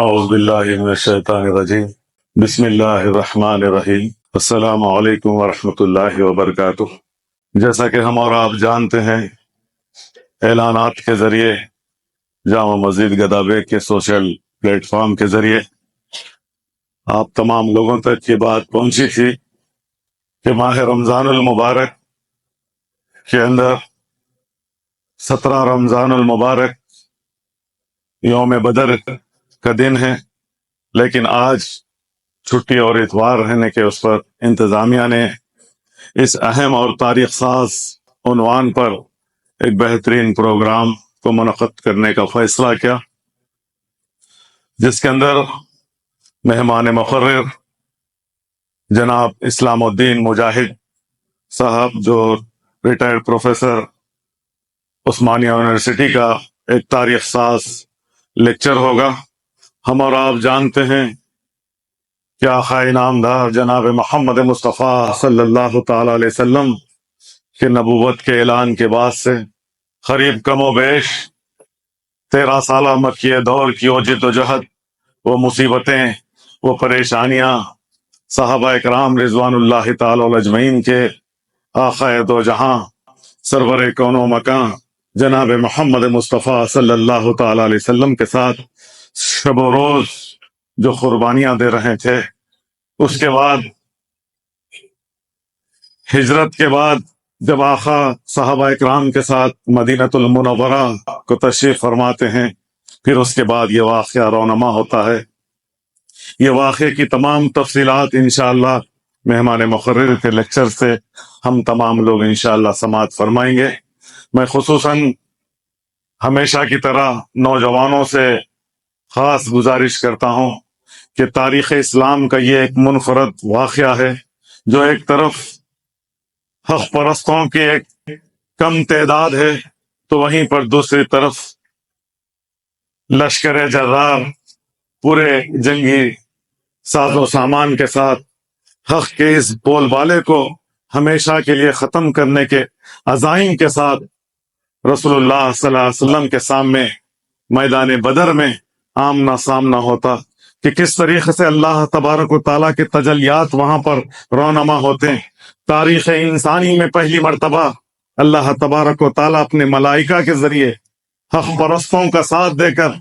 اعوذ باللہ من الشیطان الرجیم بسم اللہ الرحمن الرحیم السلام علیکم ورحمۃ اللہ وبرکاتہ۔ جیسا کہ ہم اور آپ جانتے ہیں، اعلانات کے ذریعے جامع مسجد گدا بیگ کے سوشل پلیٹ فارم کے ذریعے آپ تمام لوگوں تک یہ بات پہنچی تھی کہ ماہ رمضان المبارک کے اندر 17 رمضان المبارک یوم بدر کا دن ہے، لیکن آج چھٹی اور اتوار رہنے کے اس پر انتظامیہ نے اس اہم اور تاریخ ساز عنوان پر ایک بہترین پروگرام کو منعقد کرنے کا فیصلہ کیا، جس کے اندر مہمان مقرر جناب اسلام الدین مجاہد صاحب، جو ریٹائرڈ پروفیسر عثمانیہ یونیورسٹی کا ایک تاریخ ساز لیکچر ہوگا۔ ہم اور آپ جانتے ہیں کہ آقا انعامدار جناب محمد مصطفیٰ صلی اللہ تعالی علیہ وسلم کے نبوت کے اعلان کے بعد سے قریب کم و بیش 13 سالہ مکی دور کی وہ جد و جہد، وہ مصیبتیں، وہ پریشانیاں صحابہ اکرام رضوان اللہ تعالی علیہ اجمعین کے آقا دو جہاں سرور کون و مکان جناب محمد مصطفیٰ صلی اللہ تعالی علیہ وسلم کے ساتھ شب و روز جو قربانیاں دے رہے تھے، اس کے بعد ہجرت کے بعد جب آقا صحابہ اکرام کے ساتھ مدینۃ المنورہ کو تشریف فرماتے ہیں، پھر اس کے بعد یہ واقعہ رونما ہوتا ہے۔ یہ واقعے کی تمام تفصیلات انشاءاللہ مہمان مقرر کے لیکچر سے ہم تمام لوگ انشاءاللہ سماعت فرمائیں گے۔ میں خصوصاً ہمیشہ کی طرح نوجوانوں سے خاص گزارش کرتا ہوں کہ تاریخ اسلام کا یہ ایک منفرد واقعہ ہے، جو ایک طرف حق پرستوں کی ایک کم تعداد ہے، تو وہیں پر دوسری طرف لشکر جرار پورے جنگی ساز و سامان کے ساتھ حق کے اس بول بالے کو ہمیشہ کے لیے ختم کرنے کے عزائم کے ساتھ رسول اللہ صلی اللہ علیہ وسلم کے سامنے میدان بدر میں آمنا سامنا ہوتا کہ کس طریقے سے اللہ تبارک و تعالیٰ کے تجلیات وہاں پر رونما ہوتے ہیں۔ تاریخ انسانی میں پہلی مرتبہ اللہ تبارک و تعالیٰ اپنے ملائکہ کے ذریعے حق پرستوں کا ساتھ دے کر،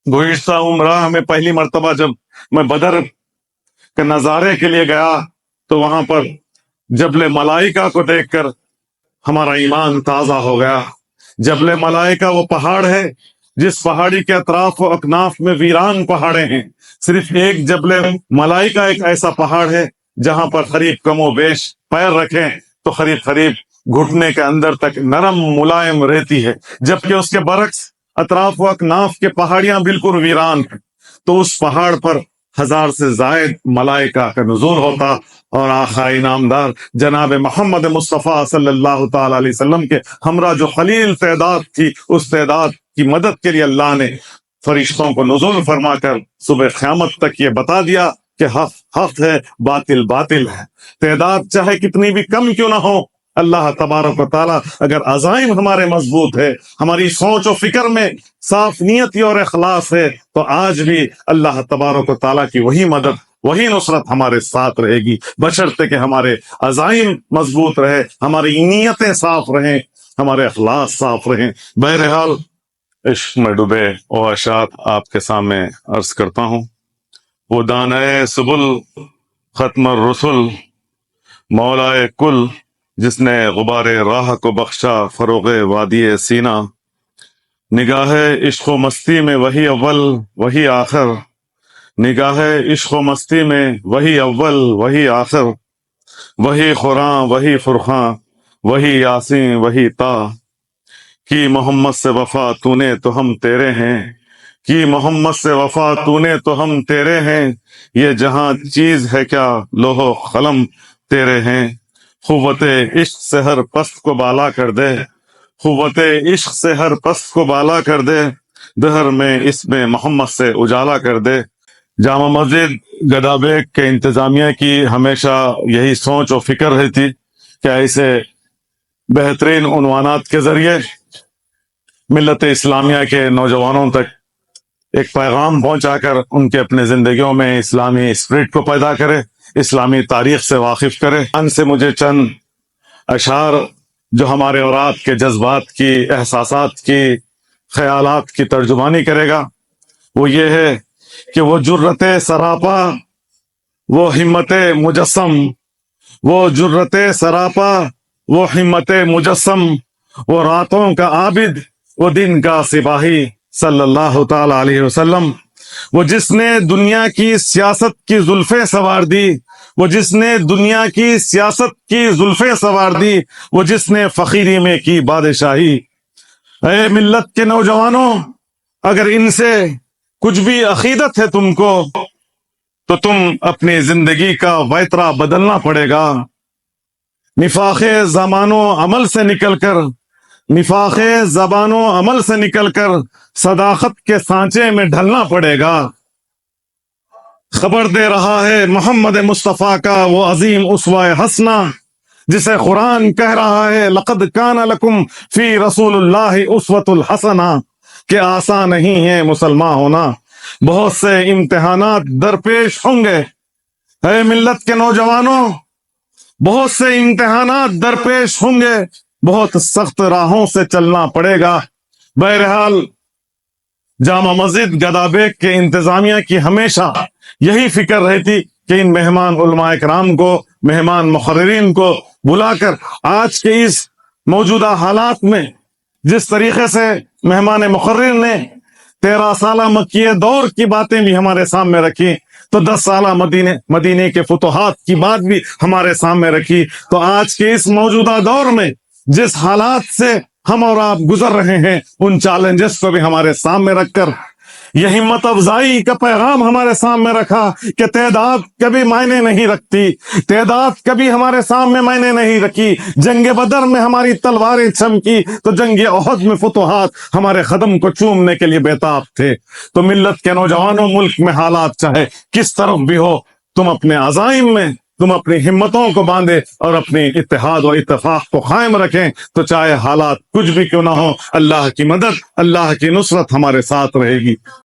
گزشتہ عمرہ میں پہلی مرتبہ جب میں بدر کے نظارے کے لیے گیا تو وہاں پر جبل ملائکہ کو دیکھ کر ہمارا ایمان تازہ ہو گیا۔ جبل ملائکہ وہ پہاڑ ہے جس پہاڑی کے اطراف و اکناف میں ویران پہاڑیں ہیں۔ صرف ایک جبل ملائکہ ایک ایسا پہاڑ ہے جہاں پر قریب کم و بیش پیر رکھیں تو قریب گھٹنے کے اندر تک نرم ملائم رہتی ہے، جبکہ اس کے برعکس اطراف و اکناف کے پہاڑیاں بالکل ویران ہیں۔ تو اس پہاڑ پر 1000 سے زائد ملائکہ کا نزول ہوتا، اور آقا انعامدار جناب محمد مصطفیٰ صلی اللہ تعالی علیہ وسلم کے ہمراہ جو قلیل تعداد تھی، اس تعداد کی مدد کے لیے اللہ نے فرشتوں کو نزول فرما کر صبح قیامت تک یہ بتا دیا کہ حق حق ہے، باطل باطل ہے۔ تعداد چاہے کتنی بھی کم کیوں نہ ہو، اللہ تبارک و تعالیٰ اگر عزائم ہمارے مضبوط ہے، ہماری سوچ و فکر میں صاف نیتی اور اخلاص ہے، تو آج بھی اللہ تبارک و تعالیٰ کی وہی مدد، وہی نصرت ہمارے ساتھ رہے گی، بشرطے کہ ہمارے عزائم مضبوط رہے، ہماری نیتیں صاف رہیں، ہمارے اخلاص صاف رہیں۔ بہرحال عشق میں ڈوبے او اشاعت آپ کے سامنے عرض کرتا ہوں۔ وہ دانائے سبل ختم الرسل مولائے کل، جس نے غبار راہ کو بخشا فروغ وادی سینا، نگاہ عشق و مستی میں وہی اول وہی آخر، نگاہ عشق و مستی میں وہی اول وہی آخر، وہی قرآن وہی فرقان وہی یاسین وہی تا، کی محمد سے وفا تو نے تو ہم تیرے ہیں، کی محمد سے وفا تو نے تو ہم تیرے ہیں، یہ جہاں چیز ہے کیا لوح و قلم تیرے ہیں، قوت عشق سے ہر پست کو بالا کر دے، قوت عشق سے ہر پست کو بالا کر دے، دہر میں اس میں محمد سے اجالا کر دے۔ جامع مسجد گدا بیگ کے انتظامیہ کی ہمیشہ یہی سوچ و فکر رہتی کہ ایسے بہترین عنوانات کے ذریعے ملت اسلامیہ کے نوجوانوں تک ایک پیغام پہنچا کر ان کے اپنے زندگیوں میں اسلامی اسپرٹ کو پیدا کرے، اسلامی تاریخ سے واقف کرے۔ ان سے مجھے چند اشعار جو ہمارے اور آپ کے جذبات کی، احساسات کی، خیالات کی ترجمانی کرے گا، وہ یہ ہے کہ وہ جرت سراپا، وہ ہمت مجسم، وہ جرت سراپا، وہ ہمت مجسم، وہ راتوں کا عابد، وہ دن کا سپاہی صلی اللہ تعالی علیہ وسلم، وہ جس نے دنیا کی سیاست کی زلفیں سوار دی، وہ جس نے دنیا کی سیاست کی زلفیں سوار دی، وہ جس نے فقیری میں کی بادشاہی۔ اے ملت کے نوجوانوں، اگر ان سے کچھ بھی عقیدت ہے تم کو، تو تم اپنی زندگی کا ویترا بدلنا پڑے گا۔ نفاق زبان و عمل سے نکل کر، نفاق زبان و عمل سے نکل کر صداقت کے سانچے میں ڈھلنا پڑے گا۔ خبر دے رہا ہے محمد مصطفیٰ کا وہ عظیم اسوہ حسنہ، جسے قرآن کہہ رہا ہے لقد کان لکم فی رسول اللہ اسوۃ الحسنہ، کہ آسان نہیں ہے مسلمان ہونا، بہت سے امتحانات درپیش ہوں گے۔ اے ملت کے نوجوانوں، بہت سے امتحانات درپیش ہوں گے، بہت سخت راہوں سے چلنا پڑے گا۔ بہرحال جامع مسجد گدا بیگ کے انتظامیہ کی ہمیشہ یہی فکر رہتی کہ ان مہمان علماء کرام کو، مہمان مقررین کو بلا کر آج کے اس موجودہ حالات میں جس طریقے سے مہمان مقرر نے 13 سالہ مکیہ دور کی باتیں بھی ہمارے سامنے رکھی، تو 10 سالہ مدینے کے فتوحات کی بات بھی ہمارے سامنے رکھی، تو آج کے اس موجودہ دور میں جس حالات سے ہم اور آپ گزر رہے ہیں، ان چیلنجز کو بھی ہمارے سامنے رکھ کر یہ ہمت افزائی کا پیغام ہمارے سامنے رکھا کہ تعداد کبھی معنی نہیں رکھتی، تعداد کبھی ہمارے سامنے معنی نہیں رکھی۔ جنگ بدر میں ہماری تلواریں چمکی تو جنگ احد میں فتوحات ہمارے قدم کو چومنے کے لیے بےتاب تھے۔ تو ملت کے نوجوانوں، ملک میں حالات چاہے کس طرف بھی ہو، تم اپنے عزائم میں، تم اپنی ہمتوں کو باندھے اور اپنے اتحاد و اتفاق کو قائم رکھیں، تو چاہے حالات کچھ بھی کیوں نہ ہو، اللہ کی مدد، اللہ کی نصرت ہمارے ساتھ رہے گی۔